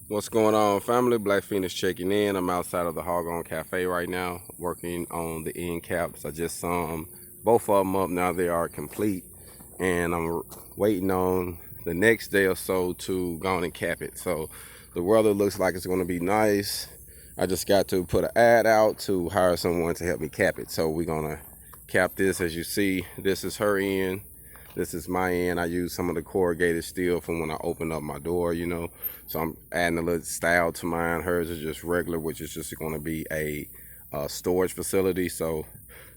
What's going on, family? Black Feniks checking in. I'm outside of the HogOn Cafe right now, working on the end caps. I just both of them up now. They are complete, and I'm waiting on the next day or so to go on and cap it. So the weather looks like it's going to be nice. I just got to put an ad out to hire someone to help me cap it. So we're gonna cap this. As you see, this is her end. This is my end. I use some of the corrugated steel from when I open up my door, So I'm adding a little style to mine. Hers is just regular, which is just going to be a storage facility. So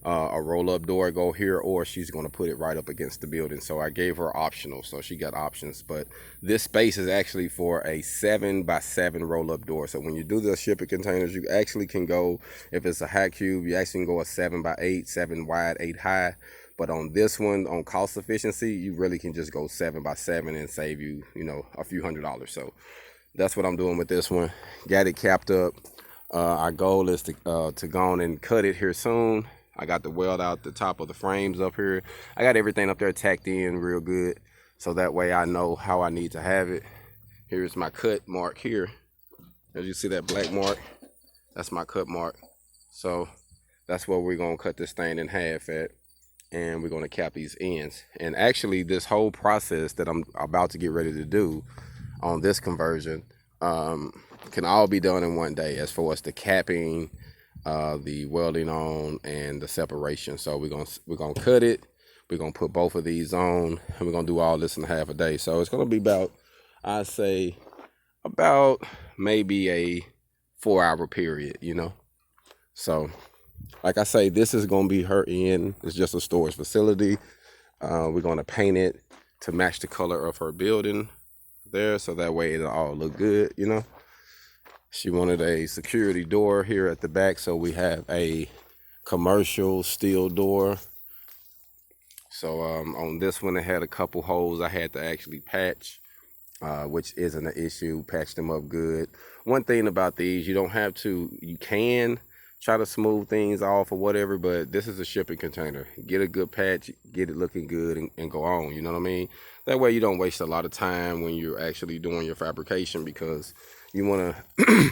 a roll-up door go here, or she's going to put it right up against the building. So I gave her optional, so she got options. But this space is actually for a 7x7 roll-up door. So when you do the shipping containers, you actually can go, if it's a high cube, you actually can go a 7x8, 7 wide, 8 high. But on this one, on cost efficiency, you really can just go 7x7 and save you, a few $100s. So that's what I'm doing with this one. Got it capped up. Our goal is to go on and cut it here soon. I got the weld out the top of the frames up here. I got everything up there tacked in real good, so that way I know how I need to have it. Here's my cut mark here. As you see that black mark, that's my cut mark. So that's where we're gonna cut this thing in half at. And we're going to cap these ends. And actually, this whole process that I'm about to get ready to do on this conversion can all be done in one day, as far as the capping, the welding on, and the separation. So we're gonna cut it. We're gonna put both of these on, and we're gonna do all this in half a day. So it's gonna be about, I'd say, about maybe a 4-hour period, So like I say, this is going to be her end. It's just a storage facility. We're going to paint it to match the color of her building there, so that way it'll all look good, She wanted a security door here at the back, so we have a commercial steel door. So on this one, it had a couple holes I had to actually patch, which isn't an issue. Patched them up good. One thing about these, you can try to smooth things off or whatever, but this is a shipping container. Get a good patch, get it looking good, and go on, you know what I mean? That way you don't waste a lot of time when you're actually doing your fabrication, because you want to